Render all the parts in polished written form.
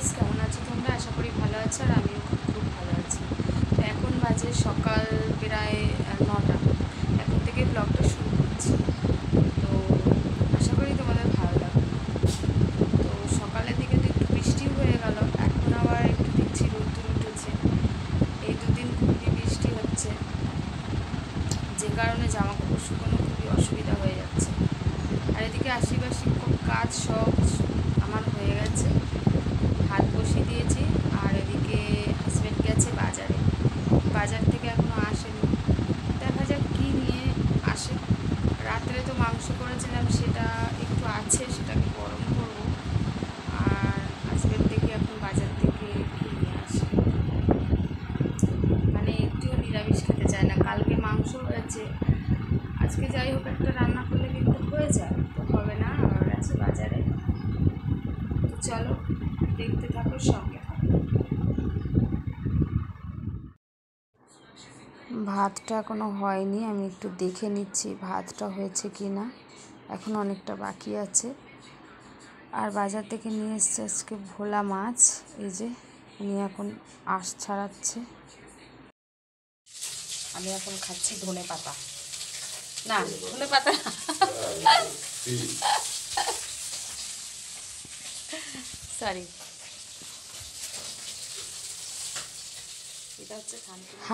Guys, কেমন আছো তোমরা? আশা করি ভালো আছো আর আমিও খুব ভালো আছি। তো এখন বাজে সকাল প্রায় 9টা। এখন থেকে ব্লগটা শুরু করছি। তো আশা করি তোমাদের ভালো লাগবে। তো সকালের দিকে তো একটু বৃষ্টি হয়ে গেল, এখন আবার একটু দেখছি রোদ্দুর উঠেছে। এই দুদিন খুবই বৃষ্টি হচ্ছে, যে কারণে জামা কাপড় শুকানো খুবই অসুবিধা হয়ে যাচ্ছে। আর এদিকে আশীর্বাদ শিক্ষক কাজ সব আমার হয়ে গেছে, ভাত বসিয়ে দিয়েছি। আর এদিকে হাজব্যান্ড গেছে বাজারে, বাজার থেকে এখনও আসেনি। দেখা যাক কী নিয়ে আসে। রাত্রে তো মাংস করেছিলাম, সেটা একটু আছে, সেটাকে গরম করব। আর হাজব্যান্ড দেখি এখন বাজার থেকে কী নিয়ে আসে, মানে একটুও নিরামিষ খেতে চায় না। কালকে মাংস হয়েছে, আজকে যাই হোক একটা রান্না করলে কিন্তু হয়ে যায়, তো হবে না, আবার গেছে বাজারে। তো চলো দেখতে থাকো, সঙ্গে থাকো। ভাতটা এখনও হয়নি, আমি একটু দেখে নিচ্ছি ভাতটা হয়েছে কি না, এখন অনেকটা বাকি আছে। আর বাজার থেকে নিয়ে এসছে আজকে ভোলা মাছ। এই যে উনি এখন আঁশ ছাড়াচ্ছে, আমি এখন খাচ্ছি ধনে পাতা। না, ধনে পাতা সরি,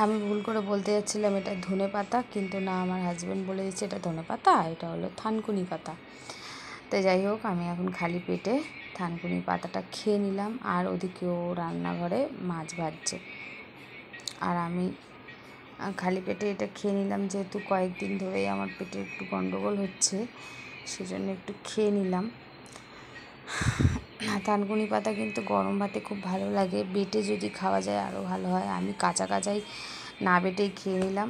আমি ভুল করে বলতে যাচ্ছিলাম এটা ধনে পাতা, কিন্তু না, আমার হাজব্যান্ড বলে দিচ্ছে এটা ধনে পাতা, এটা হলো থানকুনি পাতা। তো যাই হোক, আমি এখন খালি পেটে থানকুনি পাতাটা খেয়ে নিলাম। আর ওদিকেও রান্নাঘরে মাছ ভাজছে, আর আমি খালি পেটে এটা খেয়ে নিলাম, যেহেতু কয়েকদিন ধরেই আমার পেটে একটু গন্ডগোল হচ্ছে, সেজন্য একটু খেয়ে নিলাম। থানকুনি পাতা কিন্তু গরম ভাতে খুব ভালো লাগে, বেটে যদি খাওয়া যায় আরও ভালো হয়। আমি কাঁচা কাঁচাই না বেটেই খেয়ে নিলাম,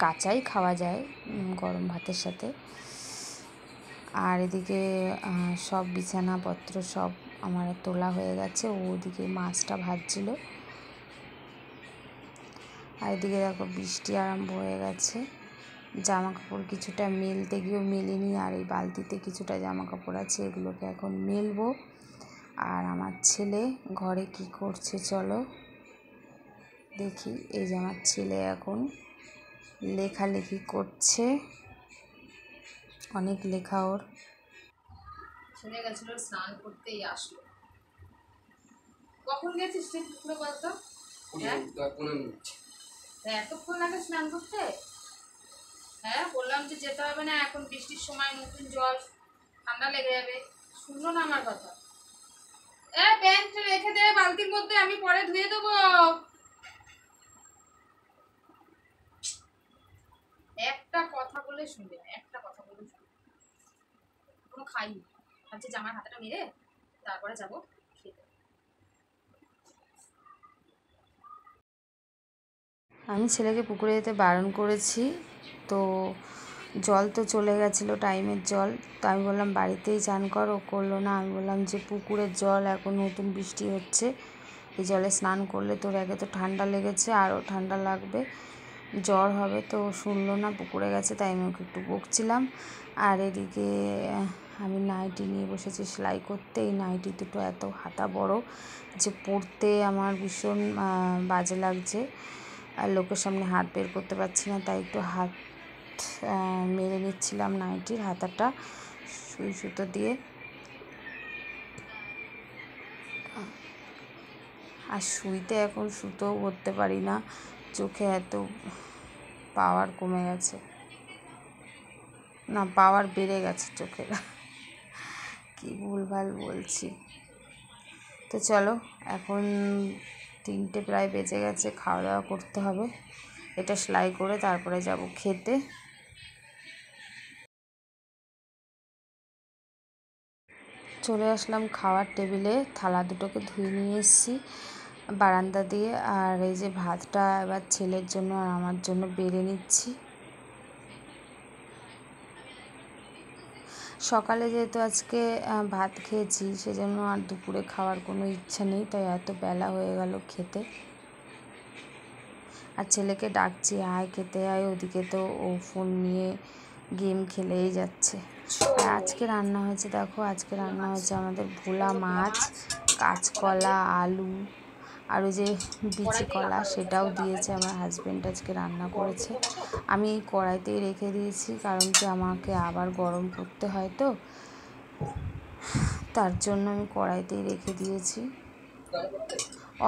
কাঁচাই খাওয়া যায় গরম ভাতের সাথে। আর এদিকে সব বিছানাপত্র সব আমার তোলা হয়ে গেছে, ওদিকে মাছটা ভাজছিল। আর এদিকে দেখো বৃষ্টি আরম্ভ হয়ে গেছে, জামা কাপড় কিছুটা মেলতে গিয়েও মেলিনি, আর এই বালতিতে কিছুটা জামা কাপড় আছে, এগুলোকে এখন মেলবো। আর আমার ছেলে ঘরে কি করছে চলো দেখি। এই যে আমার ছেলে এখন লেখালেখি করছে, অনেক লেখা ওর। ছেলে গেছিল স্নান করতেই আসলো। কখন গেছিস তুই পুকুরে বলতো? এতক্ষণ লাগে স্নান করতে? হ্যাঁ, বললাম যে যেতে হবে না, এখন বৃষ্টির সময় নতুন জল, ঠান্ডা লেগে যাবে। শুনলো না আমার কথা। প্যান্ট রেখে দে বালতির মধ্যে, আমি পরে ধুয়ে দেবো। একটা কথা বলে শুনবে না, একটা কথা বলে শুনবে। কোনো খাইনি, ভাবছি জামার হাতাটা মেরে তারপরে যাবো খেতে। আমি ছেলেকে পুকুরে যেতে বারণ করেছি, তো জল তো চলে গেছিলো, টাইমের জল। তো আমি বললাম বাড়িতেই চান কর, ও করলো না। আমি বললাম যে পুকুরের জল, এখন নতুন বৃষ্টি হচ্ছে, এই জলে স্নান করলে তোর একে তো ঠান্ডা লেগেছে, আরও ঠান্ডা লাগবে, জ্বর হবে। তো শুনলো না, পুকুরে গেছে, তাই আমি ওকে একটু বকছিলাম। আর এদিকে আমি নাইটি নিয়ে বসেছি সেলাই করতে। এই নাইটি দুটো এত হাতা বড় যে পরতে আমার ভীষণ বাজে লাগছে, আর লোকের সামনে হাত বের করতে পারছি না, তাই একটু হাত মেরে নিচ্ছিলাম নাইটির হাতাটা সুই সুতো দিয়ে। আর সুইতে এখন সুতোও ভরতে পারি না, চোখে এত পাওয়ার কমে গেছে, না পাওয়ার বেড়ে গেছে চোখের, কি ভুলভাল বলছি। তো চলো, এখন 3টে প্রায় বেজে গেছে, খাওয়া দাওয়া করতে হবে। এটা সেলাই করে তারপরে যাব খেতে। চলে আসলাম খাওয়ার টেবিলে, থালা দুটোকে ধুয়ে নিয়ে এসেছি বারান্দা দিয়ে। আর এই যে ভাতটা এবার ছেলের জন্য আর আমার জন্য বেড়ে নিচ্ছি। সকালে যেহেতু আজকে ভাত খেয়েছি, সেজন্য আর দুপুরে খাওয়ার কোনো ইচ্ছা নেই, তাই এত বেলা হয়ে গেল খেতে। আর ছেলেকে ডাকছি আয় খেতে আয়, ওদিকে তো ও ফোন নিয়ে গেম খেলেই যাচ্ছে। আর আজকে রান্না হয়েছে, দেখো আজকে রান্না হয়েছে আমাদের ভোলা মাছ, কাঁচকলা, আলু আর ওই যে বিচি কলা সেটাও দিয়েছে আমার হাজব্যান্ড, আজকে রান্না করেছে। আমি এই কড়াইতেই রেখে দিয়েছি, কারণ কি আমাকে আবার গরম করতে হয়, তো তার জন্য আমি কড়াইতেই রেখে দিয়েছি।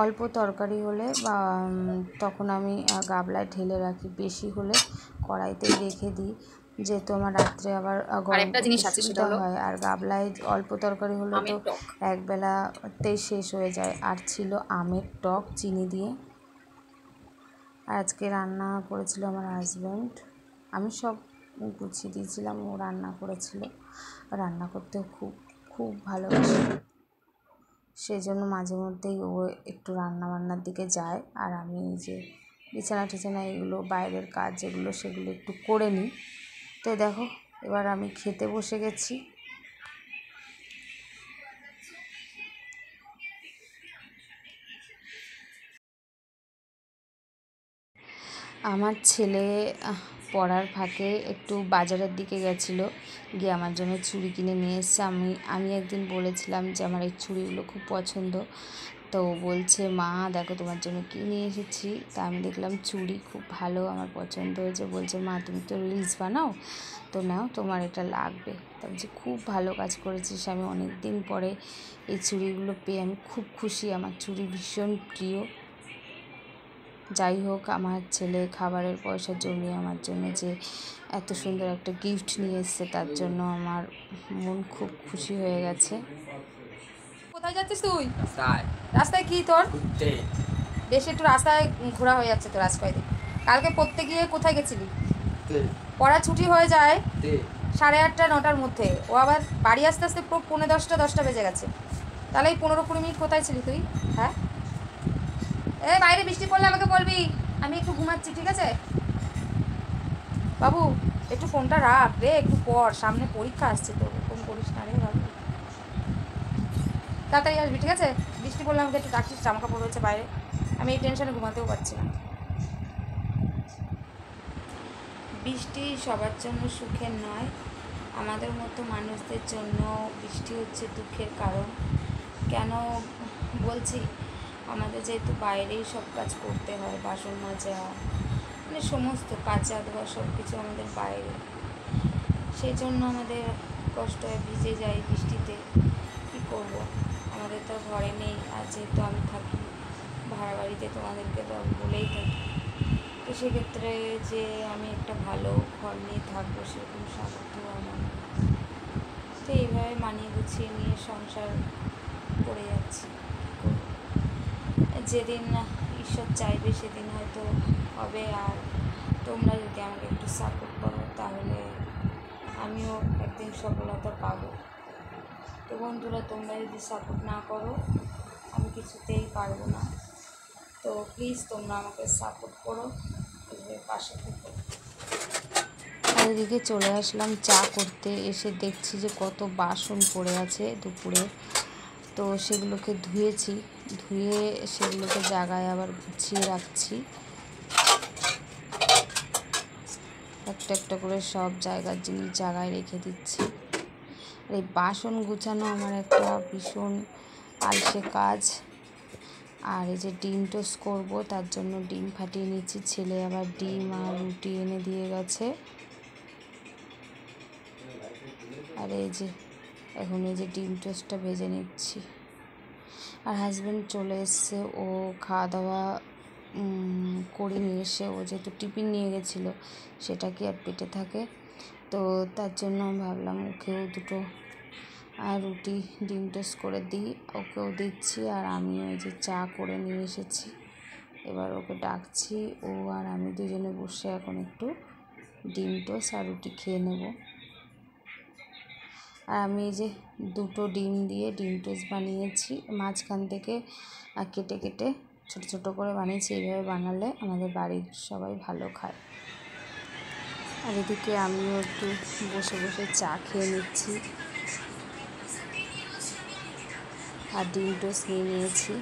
অল্প তরকারি হলে বা তখন আমি গাবলায় ঢেলে রাখি, বেশি হলে কড়াইতেই রেখে দিই, যেহেতু আমার রাত্রে আবার গরম করতে সুবিধা হয়। আর গাবলায় অল্প তরকারি হলে তো একবেলাতেই শেষ হয়ে যায়। আর ছিল আমের টক চিনি দিয়ে। আর আজকে রান্না করেছিল আমার হাজব্যান্ড, আমি সব গুছিয়ে দিয়েছিলাম, ও রান্না করেছিল। রান্না করতে খুব খুব ভালোবাসে, সেই জন্য মাঝে মধ্যেই ও একটু রান্নাবান্নার দিকে যায়, আর আমি এই যে বিছানা টিছানা এগুলো বাইরের কাজ যেগুলো সেগুলো একটু করে নিই। তো দেখো এবার আমি খেতে বসে গেছি। আমার ছেলে পড়ার ফাঁকে একটু বাজারের দিকে গেছিলো, গিয়ে আমার জন্য চুড়ি কিনে নিয়ে এসছে। আমি একদিন বলেছিলাম যে আমার এই চুড়িগুলো খুব পছন্দ, তো বলছে মা দেখো তোমার জন্য কী নিয়ে এসেছি। তা আমি দেখলাম চুড়ি খুব ভালো, আমার পছন্দ হয়েছে। বলছে মা তুমি তো রিলস বানাও, তো নাও তোমার এটা লাগবে। তা বলছি খুব ভালো কাজ করেছিস, আমি অনেক দিন পরে এই চুড়িগুলো পেয়ে আমি খুব খুশি, আমার চুড়ি ভীষণ প্রিয়। যাই হোক, আমার ছেলে খাবারের পয়সা জমিয়ে আমার জন্য যে এত সুন্দর একটা গিফট নিয়ে এসছে, তার জন্য আমার মন খুব খুশি হয়ে গেছে। কোথায় যাচ্ছিস তুই? রাস্তায় কি তোর বেশি একটু রাস্তায় ঘোরা হয়ে যাচ্ছে তোর আজ কয়দিন। কালকে পড়তে গিয়ে কোথায় গেছিলি? পড়া ছুটি হয়ে যায় 8:30 9টার মধ্যে, ও আবার বাড়ি আসতে আসতে 9:45 বেজে গেছে। তাহলে এই 15-20 মিনিট কোথায় ছিলি তুই? হ্যাঁ, বাইরে বৃষ্টি পড়লে আমাকে বলবি, আমি একটু ঘুমাচ্ছি, ঠিক আছে বাবু? একটু ফোনটা রাখ রে, একটু পড়, সামনে পরীক্ষা আসছে তো, ফোন করিস না রে বাবু, তাড়াতাড়ি আসবি, ঠিক আছে? বৃষ্টি পড়লে আমাকে একটু ডাকিস, জামা কাপড় রয়েছে বাইরে, আমি এই টেনশনে ঘুমাতেও পারছি না। বৃষ্টি সবার জন্য সুখের নয়, আমাদের মতো মানুষদের জন্য বৃষ্টি হচ্ছে দুঃখের কারণ। কেন বলছি, আমাদের যেহেতু বাইরেই সব কাজ করতে হয়, বাসন মাজা মানে সমস্ত কাচা ধোয়া সব কিছু আমাদের বাইরে, সেই জন্য আমাদের কষ্ট হয়, ভিজে যাই বৃষ্টিতে। কী করব, আমাদের তো ঘরে নেই, আর যেহেতু আমি থাকি ভাড়া বাড়িতে, তোমাদেরকে তো বলেই থাকি, তো সেক্ষেত্রে যে আমি একটা ভালো ঘর নিয়ে থাকবো সেরকম সামর্থ্য আমার, তো এইভাবে মানিয়ে গুছিয়ে নিয়ে সংসার করে যাচ্ছি। যেদিন ঈশ্বর চাইবে সেদিন হয়তো হবে। আর তোমরা যদি আমাকে একটু সাপোর্ট করো তাহলে আমিও একদিন সফলতা পাবো। তো বন্ধুরা, তোমরা যদি সাপোর্ট না করো আমি কিছুতেই পারবো না। তো প্লিজ তোমরা আমাকে সাপোর্ট করো, পাশে থেকো। আর এদিকে চলে আসলাম চা করতে, এসে দেখছি যে কত বাসন পড়ে আছে দুপুরে, তো সেগুলোকে ধুয়েছি, ধুয়ে সেগুলোকে জায়গায় আবার গুছিয়ে রাখছি, একটা একটা করে সব জায়গার জিনিস জায়গায় রেখে দিচ্ছি। আর এই বাসন গুছানো আমার একটা ভীষণ আলসে কাজ। আর এই যে ডিম টোস্ট করবো, তার জন্য ডিম ফাটিয়ে নিচ্ছি, ছেলে আবার ডিম আর রুটি এনে দিয়ে গেছে। আর এই যে এখন এই যে ডিম টোস্টটা ভেজে নিচ্ছি। আর হাজব্যান্ড চলে এসছে, ও খাওয়া দাওয়া করে নিয়ে এসে, ও যেহেতু টিফিন নিয়ে গেছিলো সেটা কি আর পেটে থাকে, তো তার জন্য ভাবলাম ওকেও দুটো আর রুটি ডিম টোস্ট করে দিই, ওকেও দিচ্ছি। আর আমিও এই যে চা করে নিয়ে এসেছি, এবার ওকে ডাকছি, ও আর আমি দুজনে বসে এখন একটু ডিম টোস্ট আর রুটি খেয়ে নেব। আর আমি এই যে দুটো ডিম দিয়ে ডিম টোস্ট বানিয়েছি, মাঝখান থেকে কেটে কেটে ছোটো ছোটো করে বানিয়েছি। এইভাবে বানালে আমাদের বাড়ির সবাই ভালো খায়। আর এদিকে আমিও একটু বসে বসে চা খেয়ে নিচ্ছি আর ডিম টোস্ট নিয়ে নিয়েছি।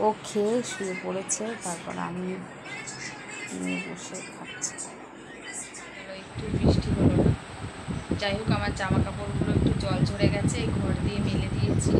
ও খেয়ে শুয়ে পড়েছে, তারপর আমি নিয়ে বসে খাচ্ছি। একটু বৃষ্টি হলো না, যাই হোক আমার জামা কাপড়গুলো একটু জল ঝরে গেছে, এই ঘর দিয়ে মেলে দিয়েছি।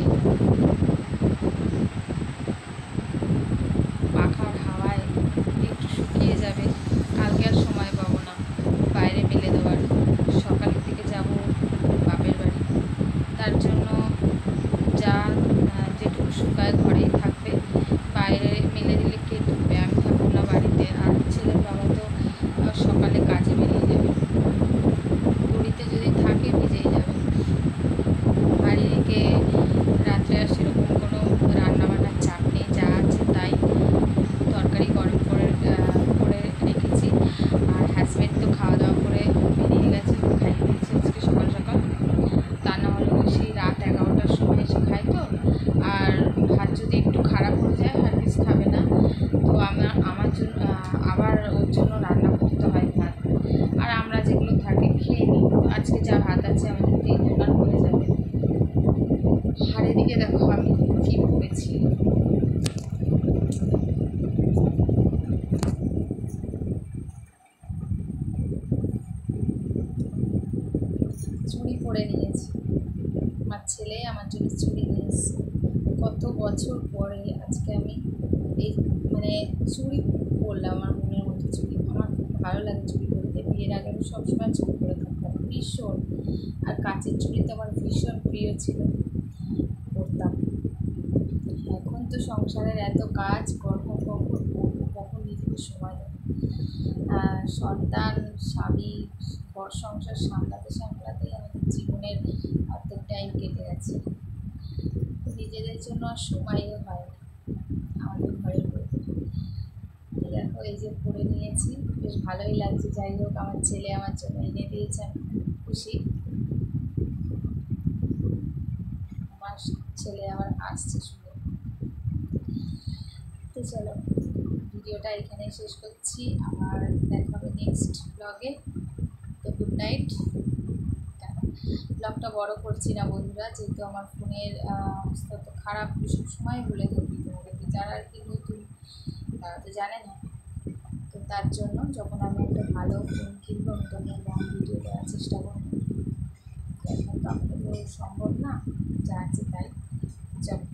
আমি ফিল করেছি। চুড়ি পরে নিয়েছি, আমার ছেলে আমার জন্য চুড়ি নিয়ে এসেছে। কত বছর পরে আজকে আমি এই মানে চুড়ি পরলাম, আমার মনের মতো চুড়ি। আমার খুব ভালো লাগে চুড়ি পরতে, বিয়ের আগে আমি সবসময় চুড়ি পরে থাকতাম ভীষণ, আর কাচের চুড়ি তো আমার ভীষণ প্রিয় ছিল, পরতাম। এখন তো সংসারের এত কাজ কর্ম, কখন পড়বো, কখন নিজেকে সময় দেবো, সন্তান, স্বামী, ঘর সংসার সামলাতে সামলাতেই আমাদের জীবনের অর্ধেক টাইম কেটে গেছে। নিজেদের জন্য আর সময়ও হয় না আমাদের ঘরের মধ্যে। দেখো এই যে পরে নিয়েছি, বেশ ভালোই লাগছে। যাই হোক, আমার ছেলে আমার জন্য এনে দিয়েছে, আমি খুশি। আমার ছেলে আবার আসছে শুনে। তো চলো, ভিডিওটা এখানেই শেষ করছি, আবার দেখা হবে নেক্সট ব্লগে। তো গুড নাইট। ব্লগটা বড় করছি না বন্ধুরা, যেহেতু আমার ফোনের অবস্থা তো খারাপ, সব সময় বলে থাকি তোমাদেরকে, যারা আর কি নতুন তারা তো জানে না। তো তার জন্য যখন আমি একটা ভালো ফোন কিনবো, আমি তখন লং ভিডিও দেওয়ার চেষ্টা করবো। এখন তো আমাদের সম্ভব না, যা আছে তাই। চলো।